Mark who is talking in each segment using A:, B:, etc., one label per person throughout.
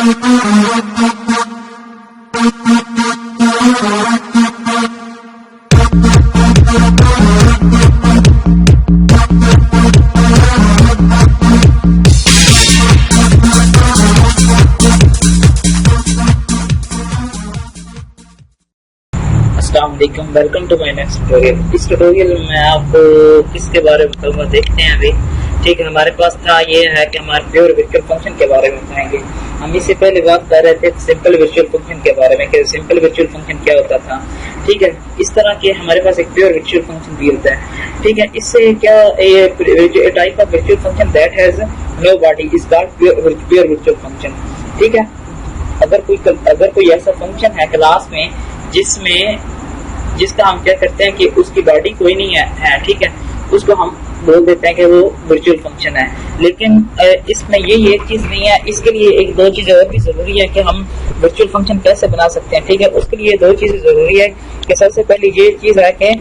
A: Welcome to my next tutorial. इस tutorial में मैं आपको किसके बारे में बताऊंगा, देखते हैं अभी। ठीक है, हमारे पास था ये है कि हमारे प्योर वर्चुअल फंक्शन के बारे में बताएंगे। हम इससे पहले बात कर रहे थे सिंपल वर्चुअल फंक्शन के बारे में कि सिंपल वर्चुअल फंक्शन क्या होता था। ठीक है, इस तरह के हमारे पास एक प्योर वर्चुअल फंक्शन भी होता है। ठीक है, इससे क्या ये type of virtual function that has no body is called pure virtual function. ठीक है, अगर कोई ऐसा फंक्शन है क्लास में जिसका हम क्या करते हैं कि उसकी बॉडी कोई नहीं है, ठीक है, उसको हम बोल देते हैं कि वो वर्चुअल फंक्शन है। लेकिन इसमें ये एक चीज नहीं है, इसके लिए एक दो चीजें और भी जरूरी है कि हम वर्चुअल फंक्शन कैसे बना सकते हैं। ठीक है, उसके लिए दो चीजें जरूरी है कि सबसे पहले ये चीज है कि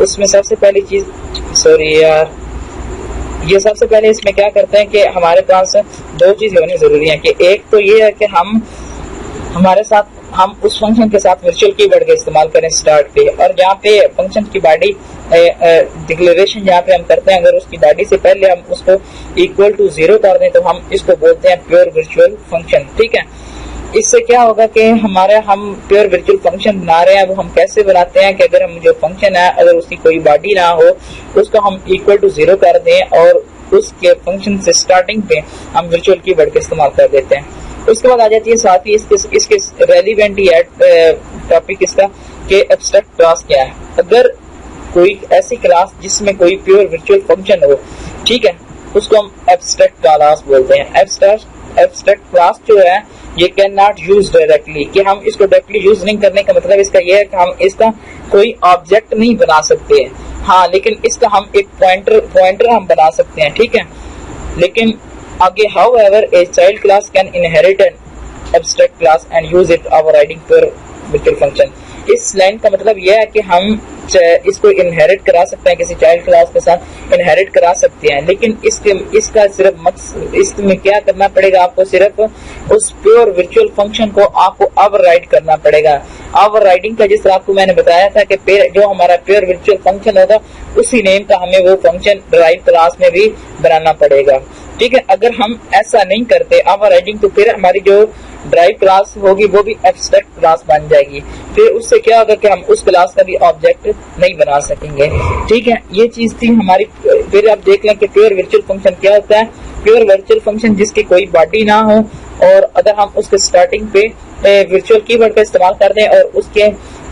A: उसमें सबसे पहली चीज सबसे पहले इसमें क्या करते हैं कि हमारे पास दो चीजें होनी जरूरी है कि एक तो ये है कि हम उस फंक्शन के साथ वर्चुअल कीवर्ड का इस्तेमाल करें स्टार्ट पे, और जहाँ पे फंक्शन की बॉडी डिक्लेरेशन जहाँ पे हम करते हैं, अगर उसकी बॉडी से पहले हम उसको इक्वल टू 0 कर दें तो हम इसको बोलते हैं प्योर वर्चुअल फंक्शन। ठीक है, इससे क्या होगा कि हम प्योर वर्चुअल फंक्शन बना रहे हैं। वो हम कैसे बनाते हैं कि अगर हम जो फंक्शन है अगर उसकी कोई बॉडी ना हो उसको हम इक्वल टू 0 कर दें और उसके फंक्शन से स्टार्टिंग पे हम वर्चुअल कीवर्ड का इस्तेमाल कर देते हैं। उसके बाद आ जाती है साथ ही इसके रेलिवेंट टॉपिक इसका कि एब्स्ट्रैक्ट क्लास क्या है। अगर कोई ऐसी क्लास जिसमें कोई प्योर वर्चुअल फंक्शन हो, ठीक है, उसको हम एब्स्ट्रैक्ट क्लास बोलते हैं। एब्स्ट्रैक्ट क्लास जो है ये कैन नॉट यूज डायरेक्टली, कि हम इसको डायरेक्टली यूज नहीं करने का मतलब इसका यह है कि हम इसका कोई ऑब्जेक्ट नहीं बना सकते हैं। हाँ, लेकिन इसका हम एक पॉइंटर हम बना सकते हैं। ठीक है, लेकिन आगे however a child class can inherit an abstract class and use it overriding pure virtual function। इस लाइन का मतलब यह है कि हम इसको इनहेरिट करा सकते हैं, किसी चाइल्ड क्लास के साथ इनहेरिट करा सकते हैं, लेकिन इसका सिर्फ इसमें क्या करना पड़ेगा, आपको सिर्फ उस प्योर वर्चुअल फंक्शन को आपको ओवरराइड करना पड़ेगा। ओवरराइडिंग का जिस तरह आपको मैंने बताया था कि जो हमारा प्योर वर्चुअल फंक्शन होगा उसी नेम का हमें वो फंक्शन ड्राइव क्लास में भी बनाना पड़ेगा। ठीक है, अगर हम ऐसा नहीं करते ओवरराइडिंग तो फिर हमारी जो ड्राइव क्लास होगी वो भी एब्स्ट्रैक्ट क्लास बन जाएगी। फिर उससे क्या होगा कि हम उस क्लास का भी ऑब्जेक्ट नहीं बना सकेंगे। ठीक है, ये चीज थी हमारी। फिर आप देख लें कि प्योर वर्चुअल फंक्शन क्या होता है। प्योर वर्चुअल फंक्शन जिसकी कोई बॉडी ना हो और अगर हम उसके स्टार्टिंग पे वर्चुअल कीवर्ड का इस्तेमाल कर दें और उसके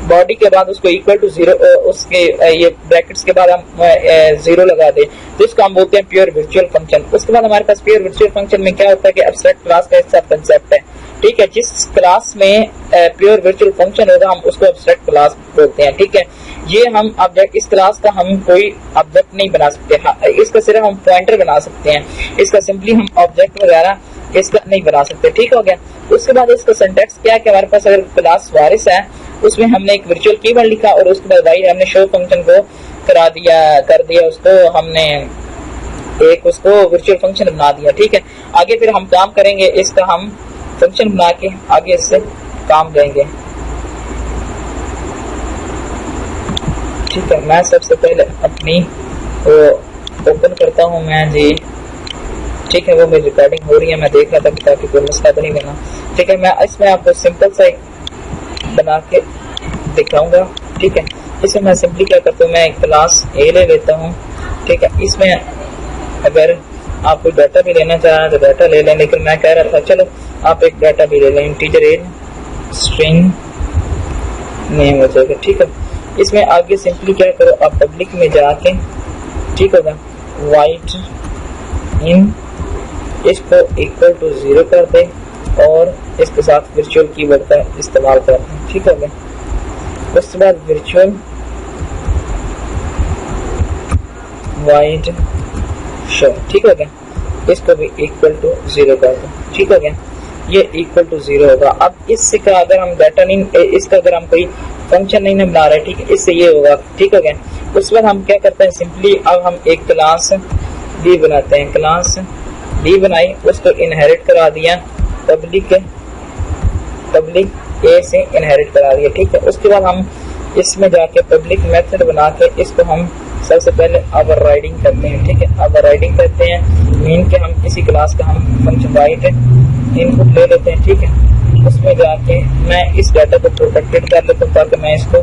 A: बॉडी के बाद उसको इक्वल टू 0 उसके ये ब्रैकेट्स के बाद हम 0 लगा दें तो इसको हम बोलते हैं प्योर वर्चुअल फंक्शन। उसके बाद हमारे पास प्योर वर्चुअल फंक्शन में क्या होता है कि एब्स्ट्रैक्ट क्लास का एक सब कंसेप्ट है। ठीक है, जिस क्लास में प्योर वर्चुअल फंक्शन होगा हम उसको एब्स्ट्रैक्ट क्लास बोलते हैं। ठीक है, ये हम ऑब्जेक्ट इस क्लास का हम कोई ऑब्जेक्ट नहीं बना सकते। हाँ, इसका सिर्फ हम पॉइंटर बना सकते हैं, इसका सिंपली हम ऑब्जेक्ट वगैरह इसका नहीं बना सकते। ठीक हो गया। उसके बाद इसका सिंटैक्स क्या है कि हमारे पास अगर क्लास वारिस है उसमें हमने एक वर्चुअल कीवर्ड लिखा और उसके बाद वाई हमने शो फंक्शन को कर दिया उसको हमने एक उसको वर्चुअल फंक्शन बना दिया। ठीक है, आगे फिर हम काम करेंगे, इसका हम फंक्शन बना के आगे इससे काम करेंगे। ठीक है, मैं सबसे पहले अपनी ओपन करता हूँ मैं जी। ठीक है, वो मेरी रिकॉर्डिंग हो रही है, मैं देख रहा था ताकि कोई मसला तो नहीं बना। ठीक है, मैं इसमें आपको सिंपल सा बना के दिखाऊंगा। ठीक है, इसमें मैं सिंपली क्या करता हूँ, मैं एक क्लास ए ले लेता हूँ। ठीक है, इसमें अगर आप कोई डाटा भी लेना चाह रहे हैं तो डाटा ले लें, लेकिन मैं कह रहा था चलो आप एक डाटा भी ले लें। इंटीजर एज स्ट्रिंग नेम हो जाएगा। ठीक है, इसमें आगे सिंपली क्या करो, आप पब्लिक में जाके ठीक होगा वाइट इन इसको इक्वल टू 0 कर दे और इसके साथ वर्चुअल कीवर्ड का इस्तेमाल करते हैं। ठीक है, उसके बाद वर्चुअल वाइड शो। ठीक हो गया, इसको भी इक्वल टू 0 कर दो। ठीक हो गया, ये इक्वल टू 0 होगा। अब इससे का अगर हम डाटा नहीं, इसका अगर हम कोई फंक्शन नहीं बना रहे, ठीक है, इससे ये होगा। ठीक हो गया, उसके बाद हम क्या करते हैं, सिंपली अब हम एक क्लास डी बनाते हैं। क्लास डी बनाई, उसको इनहेरिट करा दिया पब्लिक ए से इनहेरिट करा दिया, ठीक है। उसके बाद हम इसमें जाके पब्लिक मेथड बना के इसको हम सबसे पहले ओवरराइडिंग करते हैं, ठीक है। ओवरराइडिंग करते हैं मीन के हम किसी क्लास का हम फंक्शन वाइड इनपुट ले लेते हैं, ठीक है। उसमें जाके मैं इस डाटा को प्रोटेक्टेड कर लेता हूँ ताकि मैं इसको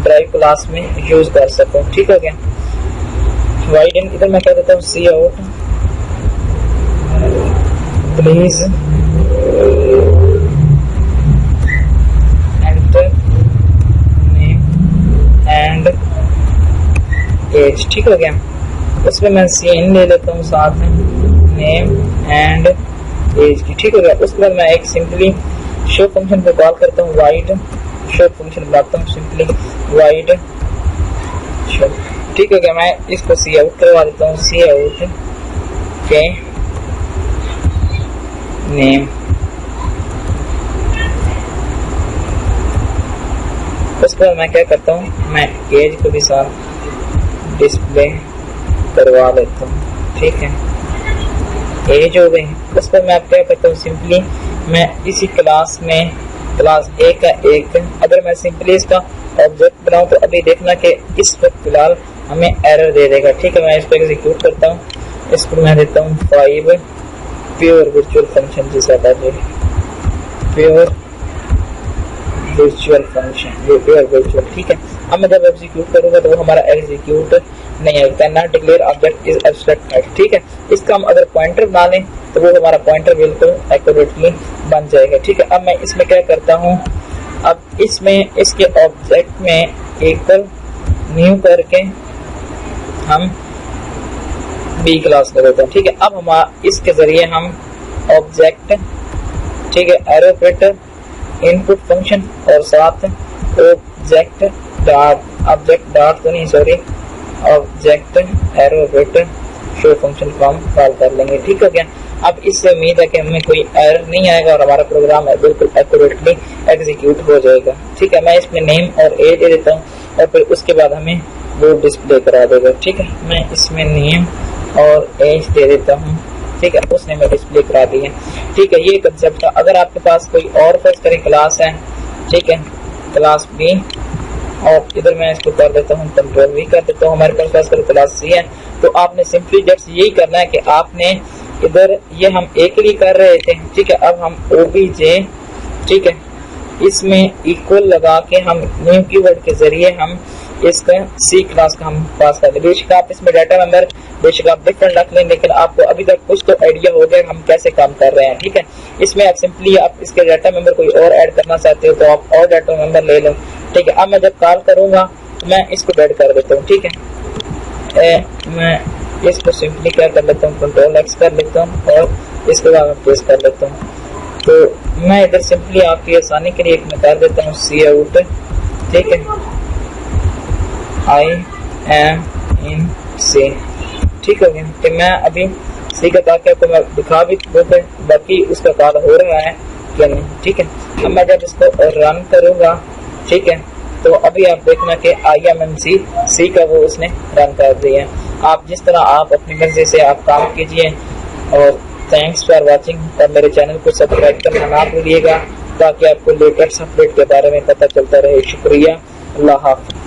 A: ड्राइव क्लास में यूज कर सकूँ, ठीक हो गया। वाइड इन इधर मैं कह देता हूँ cout please enter name and age, ठीक हो गया। उसमें मैं सी इन ले लेता हूँ साथ में नेम एंड एज की, ठीक हो गया। उसके बाद मैं एक सिंपली शो फंक्शन को कॉल करता हूँ, वाइड शो फंक्शन बनाता हूँ सिंपली वाइड शो, ठीक हो गया। मैं इसको सी आउट करवा देता हूँ, सी आउट के नेम। उसके बाद मैं क्या करता हूँ, मैं एज को भी साथ डिस्प्ले करवा लेता हूँ, ठीक है। एज हो गई। उस पर मैं क्या करता हूँ, सिंपली मैं इसी क्लास में क्लास ए का एक अगर मैं सिंपली इसका ऑब्जेक्ट बनाऊं तो अभी देखना कि इस वक्त फिलहाल हमें एरर दे देगा, ठीक है। मैं इसको एग्जीक्यूट करता हूँ, इसको मैं देता हूँ 5 प्योर वर्चुअल फंक्शन जिसे pure virtual function, pure virtual, ठीक है। अब मैं जब एग्जीक्यूट करूंगा तो वो हमारा एग्जीक्यूट नहीं होता, not declare object is abstract type, ठीक है। इसका हम अगर पॉइंटर बना लें तो वो हमारा पॉइंटर बिल्कुल एक्यूरेटली बन जाएगा, ठीक है। अब मैं इसमें क्या करता हूँ, अब इसमें इसके ऑब्जेक्ट में इक्वल न्यू करके हम बी क्लास ले लेते हैं, ठीक है। अब हम इसके जरिए हम ऑब्जेक्ट, ठीक है, एरो ऑपरेटर इनपुट फंक्शन और साथ ऑब्जेक्ट डॉट तो नहीं sorry object arrow operator show function को हम कॉल कर लेंगे, ठीक हो गया। अब इससे उम्मीद है कि हमें कोई एरर नहीं आएगा और हमारा प्रोग्राम बिल्कुल एक्यूरेटली एग्जीक्यूट हो जाएगा, ठीक है। मैं इसमें नेम और एज दे देता हूँ और फिर उसके बाद हमें वो डिस्प्ले करा देगा, ठीक है। मैं इसमें नेम और एज दे देता हूँ, ठीक है। उसने मैं डिस्प्ले करा दी है, ठीक है। ये कंसेप्ट था। अगर आपके पास कोई और फर्स्ट करें क्लास है, ठीक है, क्लास बी, और इधर मैं इसको कर देता हूँ कंट्रोल भी कर देता हूँ, हमारे पास फर्स्ट क्लास सी है, तो आपने सिंपली जस्ट यही करना है कि आपने इधर ये हम एक ही कर रहे थे, ठीक है। अब हम ओबीजे, ठीक है, इसमें इक्वल लगा के हम न्यू कीवर्ड के जरिए हम इसका सी क्लास का हम पास कर लें। बेशक आप इसमें डाटा नंबर बेशक आप डिफरेंट रख लें, लेकिन आपको अभी तक कुछ तो आइडिया हो गया हम कैसे काम कर रहे हैं, ठीक है। इसमें आप सिंपली आप इसके डाटा मेंबर कोई और ऐड करना चाहते हो तो आप और डाटा मेंबर ले लो, ठीक है। अब मैं जब कॉल करूंगा मैं इसको ऐड कर देता हूँ, ठीक है। मैं इसको सिंपली क्या कर लेता हूँ, कंट्रोल एक्स कर लेता हूँ और इसके बाद मैं पेस्ट कर लेता हूँ। तो मैं इधर सिंपली आपकी आसानी के लिए एक मैं कर देता हूँ सी आउट, ठीक है, आई एम इन सी, ठीक हो गया। कि मैं अभी सी का ताकि आपको मैं दिखा भी दूँ बाकी उसका कॉल हो रहा है क्या नहीं, ठीक है। अब मैं जब इसको रन करूंगा, ठीक है, तो अभी आप देखना कि IMNC सी का वो उसने रन कर दिया। आप जिस तरह आप अपनी मर्जी से आप काम कीजिए और थैंक्स फॉर वाचिंग। और मेरे चैनल को सब्सक्राइब करना ना भूलिएगा ताकि आपको लेटेस्ट अपडेट के बारे में पता चलता रहे। शुक्रिया, अल्लाह हाफ़िज़।